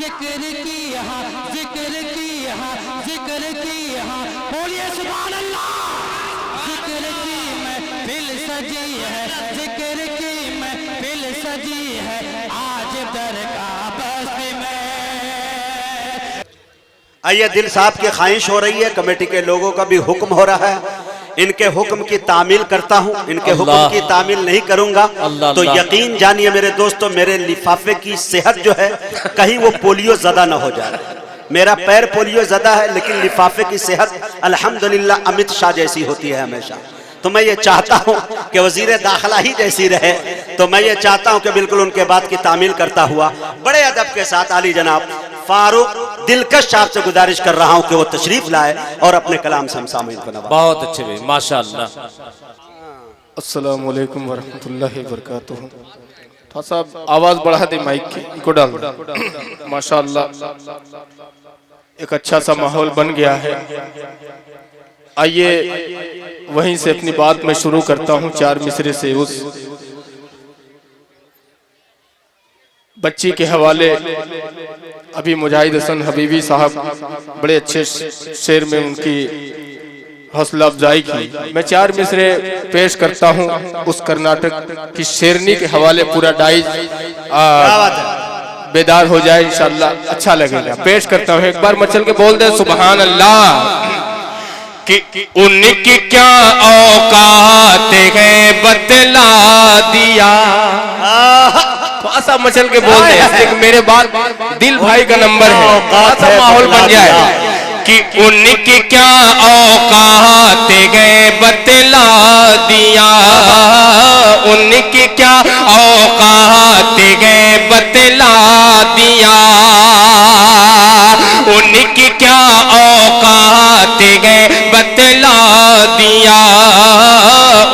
जिक्र की यहाँ, जिक्र की यहाँ, जिक्र की यहाँ, बोलिए सुभान अल्लाह। जिक्र की महफिल सजी है, जिक्र की महफिल सजी है, आज दरगाह बस्ती में। आइए, दिल साहब की ख्वाहिश हो रही है, कमेटी के लोगों का भी हुक्म हो रहा है, इनके हुक्म की तामील करता हूं। इनके हुक्म की तामील नहीं करूंगा तो यकीन जानिए मेरे दोस्तों, मेरे लिफाफे की सेहत जो है कहीं वो पोलियो ज़दा ना हो जाए। मेरा पैर पोलियो ज़दा है लेकिन लिफाफे की सेहत अल्हम्दुलिल्लाह अमित शाह जैसी होती है हमेशा। तो मैं ये चाहता हूं कि वजीर दाखिला ही जैसी रहे। तो मैं ये चाहता हूं कि बिल्कुल उनके बात की तामील करता हुआ बड़े अदब के साथ आली जनाब फारूक दिलकश साहब से गुजारिश कर रहा हूं कि वो तशरीफ लाए और अपने कलाम से हम सामीन को नवाजें। बहुत अच्छे भाई, माशाअल्लाह। अस्सलाम वालेकुम वरहमतुल्लाहि वबरकातुहू। था साहब आवाज बढ़ा दे माइक की, इनको डाल। माशाअल्लाह एक अच्छा सा माहौल बन गया है। आइए वहीं से अपनी बात में शुरू करता हूं, चार मिसरे से उस बच्ची के हवाले। अभी मुजाहिद हसन हबीबी साहब बड़े अच्छे शेर में उनकी हौसला अफजाई की। मैं चार मिसरे पेश करता हूं उस कर्नाटक की शेरनी के हवाले। पूरा डाइज बेदार हो जाए इंशाअल्लाह, अच्छा लगेगा। पेश करता हूं, एक बार मचल के बोल दे सुभान अल्लाह। कि उनकी क्या औकात है बतला दिया। थोड़ा सा मचल के बोल दे, मेरे बाद दिल भाई का नंबर है, थोड़ा सा माहौल बन जाए। कि उनकी क्या औकात है बतला दिया, उनकी क्या औकात है बतला दिया, उनकी क्या औकात है बतला दिया,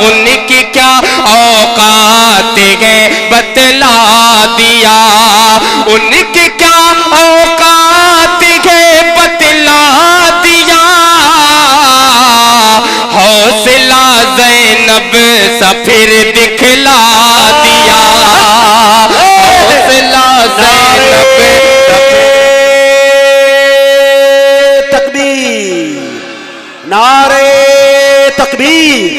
उनकी क्या औकात है बतला दिया, उनकी क्या औकात है बतला दिया। हौसला ज़ैनब सा फिर दिखला दिया, हौसला ज़ैनब नारे तकबीर,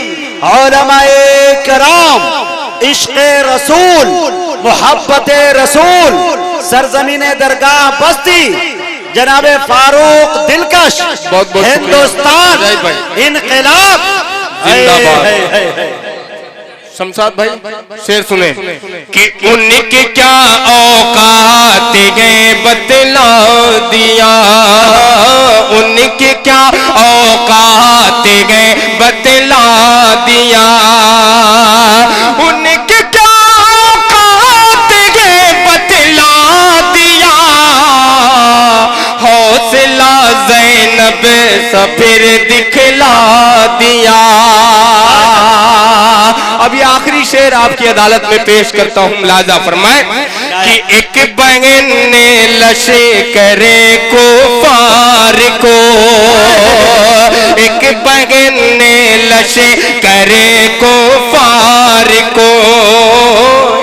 उलमाए कराम, इश्क़े रसूल, मोहब्बते रसूल, सरज़मीने दरगाह बस्ती जनाबे फारूक दिलकश, हिंदुस्तान इनक़िलाब जिंदाबाद। शमशाद भाई शेर सुने। कि उनकी क्या औकात है बतला दिया, उनकी क्या औकात है बतला दिया, उनकी क्या औकात है बतला दिया। हौसला ज़ैनब सा फिर दिखला दिया। अभी आखिरी शेर आपकी अदालत में पेश करता हूं, मुलाजा फरमाए। कि एक बहन ने लशे करे को फार को, एक बहन ने लशे करे को फार को,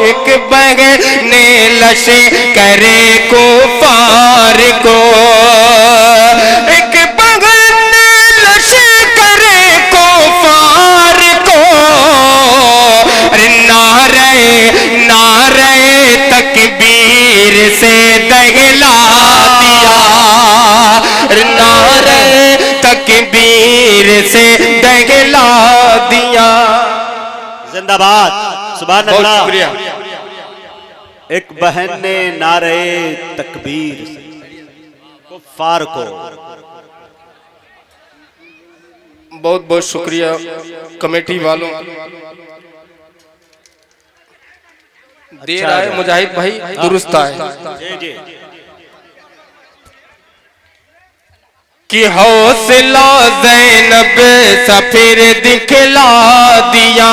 एक बहन ने लशे करे को फार को, एक बहन ने लशे करे को फार को। नारे तकबीर से दहला दिया, नारे तकबीर से दहला दिया। जिंदाबाद, सुभान अल्लाह। शुक्रिया। एक बहन ने नारे तकबीर कुफ्फार को। बहुत बहुत शुक्रिया कमेटी वालों। देर आए मुजाहिद भाई, दुरुस्त आए। जी जी। कि हौसला ज़ैनब सा फिर दिखला दिया,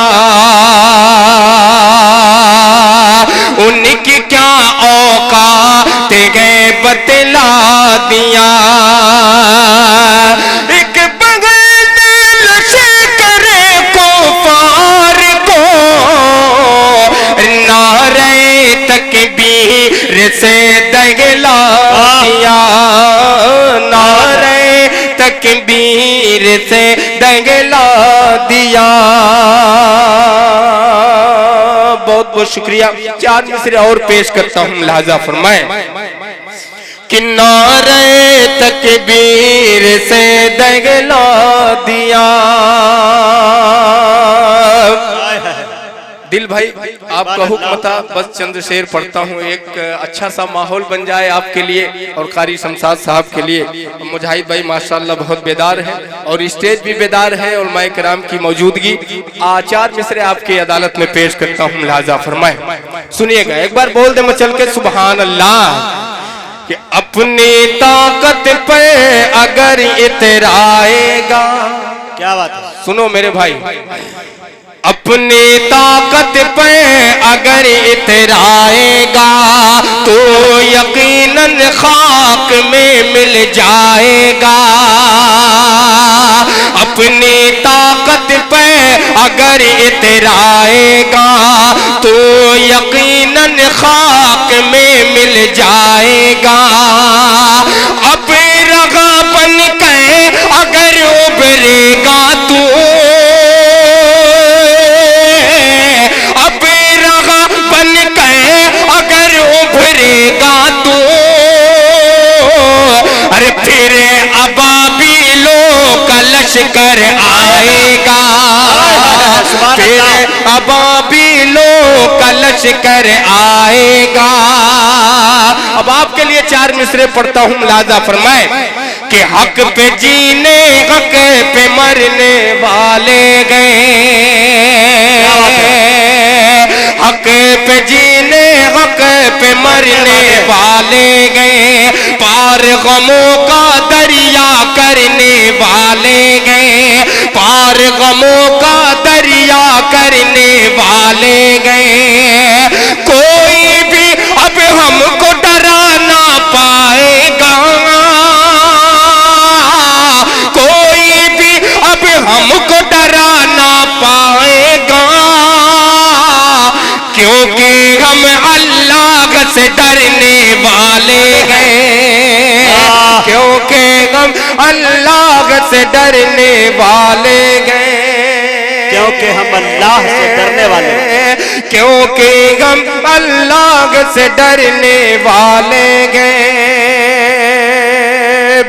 उनकी क्या औकात है बतला दिया। एक बगैर लशे करे को फार को, नारे तकबीर से दहला तकबीर से दंगला दिया। बहुत बहुत शुक्रिया। 4 मिसरे और पेश करता हूँ, लिहाजा फरमाए कि नारे तकबीर से दंगला दिया। दिल भाई आपका हुक्म था, बस चंद शेर पढ़ता हूँ, एक अच्छा सा माहौल बन जाए आपके लिए और कारी शमशाद साहब के लिए। मुजाहिद भाई माशाल्लाह बहुत बेदार है और स्टेज भी बेदार है और माए कराम की मौजूदगी। 4 मिसरे आपकी अदालत में पेश करता हूँ, लिहाजा फरमाए। सुनिएगा, एक बार बोल दे मचल के सुभान अल्लाह। कि अपनी ताकत पे अगर इतराएगा, क्या बात है, सुनो मेरे भाई, अपनी ताकत पे अगर इतराएगा तो यकीनन खाक में मिल जाएगा। अपनी ताकत पे अगर इतराएगा तो यकीनन खाक में मिल जाएगा। अब रगा बन के अगर उभरेगा तू, अगर उभरेगा तो अरे फिर अबाबिलों का लश्कर आएगा। फिर अबाबिलों का लश्कर आएगा। अब आपके लिए 4 मिसरे पढ़ता हूँ, लिहाजा फरमाए कि हक पे जीने हक पे मरने वाले गए। हक पे जीने हक पे मरने वाले गए। पार गमों का दरिया करने वाले गए। पार गमों का दरिया करने वाले गए। कोई भी अब हमको डरा ना पाएगा। कोई भी अब हमको डरा ना पाएगा, क्योंकि हम अल्लाह से डरने वाले हैं। क्योंकि हम अल्लाह से डरने वाले हैं। क्योंकि हम अल्लाह से डरने वाले हैं। क्योंकि हम अल्लाह से डरने वाले हैं।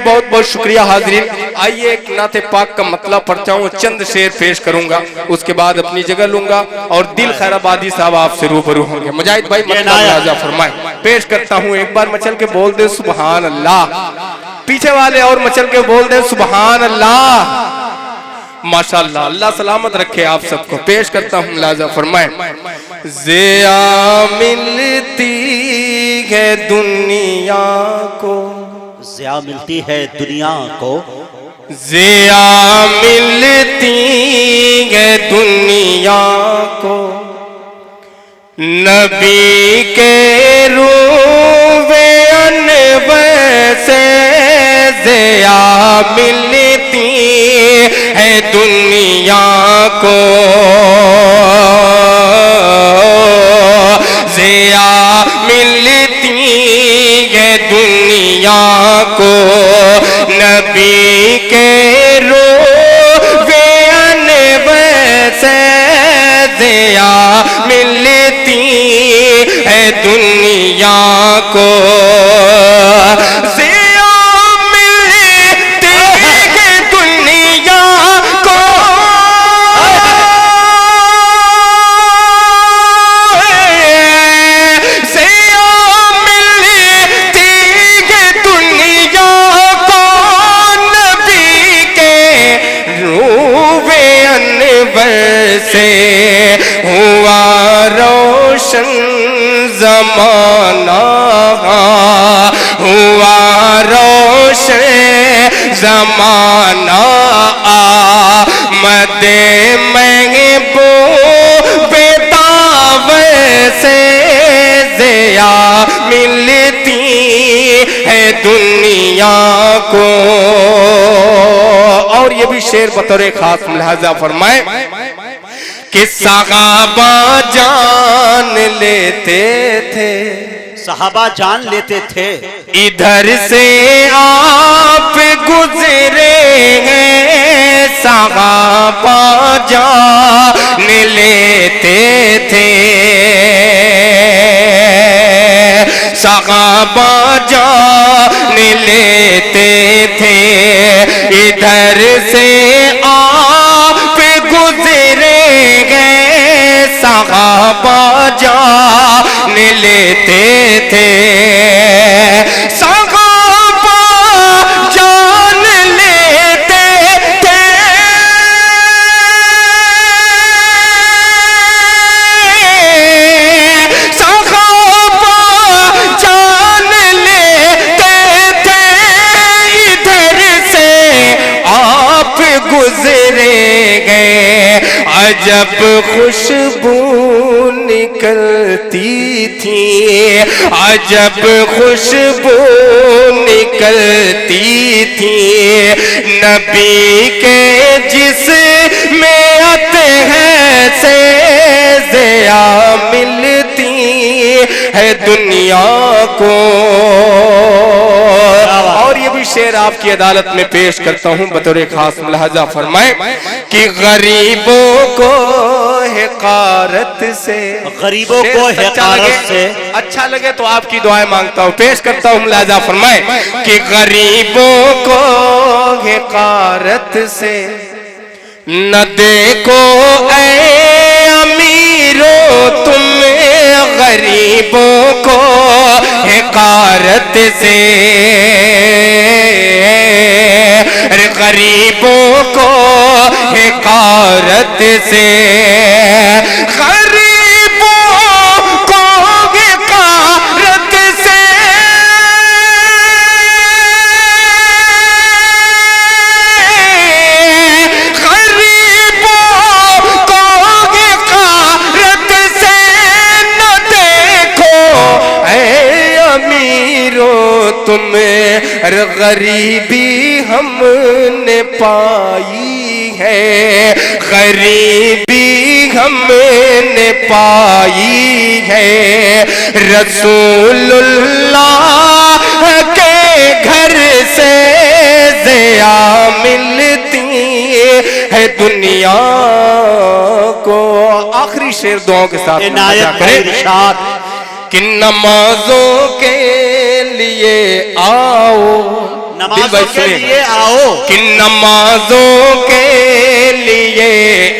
बहुत बहुत शुक्रिया हाजरीन। आइए एक नाते पाक का मतलब पढ़ता हूँ, चंद शेर पेश करूंगा, उसके बाद अपनी जगह लूंगा और दिल खैराबादी साहब आपसे रूबरू होंगे। मुजाहिद भाई मतलब लिहाजा फरमाए। पेश करता हूँ, एक बार मचल के बोल दे सुभान अल्लाह। पीछे वाले और मचल के बोल दे सुभान अल्लाह। माशाल्लाह, अल्लाह सलामत रखे आप सबको। पेश करता हूँ, लिहाजा फरमाए। ज़िया मिलती है दुनिया को, ज़िया मिलती है दुनिया को, ज़िया मिलती है दुनिया को। नबी के रूवे अनवर से ज़िया मिलती है दुनिया को। ज़िया मिलती है दुनिया को। नबी के रूवे अनवर से ज़िया मिलती है दुनिया को। ज़िया मिलती है दुनिया को। ज़िया मिलती है दुनिया को। नबी के रूवे अनवर से हुआ रोशन ज़माना। हुआ रोशन ज़माना। आमद महबूब दावत से ज़िया मिलती है दुनिया को। और ये भी शेर बतौर खास लिहाजा फरमाए कि सहाबा जान लेते थे। सहाबा जान लेते थे। इधर से आप गुजरे हैं सहाबा जान लेते थे, सहाबा जान लेते थे। इधर से आप गुजरे गए सहाबा जान लेते थे, सहाबा जान लेते थे। सहाबा जान लेते थे। इधर से आप गुजरे गए, अजब खुशबू निकलती थी, अजब खुशबू निकलती थी। नबी के जिसमें आते हैं से ज़िया मिलती है दुनिया को। और ये भी शेर आपकी अदालत में पेश करता हूँ बतौर खास मुलाहजा फरमाए कि गरीबों को हिकारत से, गरीबों को हिकारत से, अच्छा लगे तो आपकी दुआएं मांगता हूँ, पेश करता हूँ मुलाहजा फरमाए कि गरीबों को हिकारत से न देखो ऐ अमीरों तुम गरीबों को हिकारत से, गरीबों को हिकारत से, गरीबों को हिकारत से। गरीबों को हिकारत से न देखो ऐ अमीरों तुम, गरीबी हमने पाई है, गरीबी हमने पाई है। रसूलुल्लाह के घर से ज़िया मिलती है दुनिया को। आखिरी शेर दुआओं के साथ इनायत का इरशाद कि नमाजों के लिए आओ, नमाजों के लिए आओ, कि नमाजों के लिए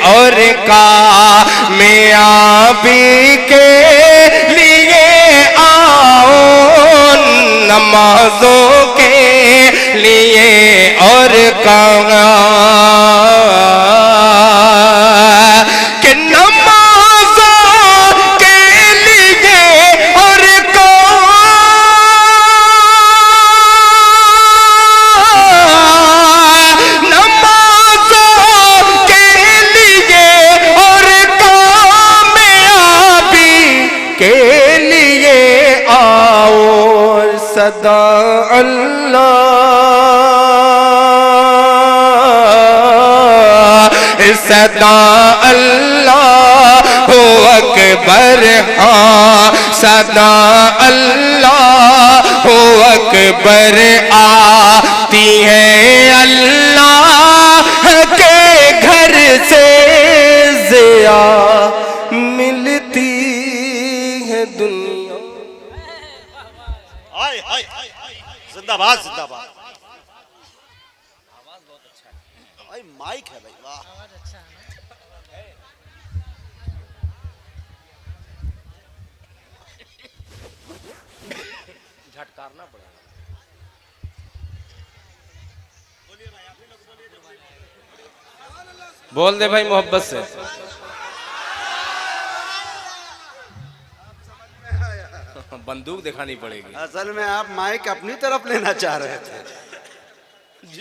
और कामयाबी के लिए आओ, नमाजों के लिए और कि नमाजों के लिए और सदा अल्लाह, सदा अल्लाह हो अकबर, हाँ सदा अल्लाह हो अकबर। आती है अल्लाह के घर से ज़िया मिलती है दुनिया। जिंदाबाद जिंदाबाद। आवाज बहुत अच्छा है भाई, माइक है भाई, वाह आवाज अच्छा है ना। झटकारना पड़ेगा। बोल दे भाई मोहब्बत से। बंदूक दिखानी पड़ेगी। असल में आप माइक अपनी तरफ लेना चाह रहे थे।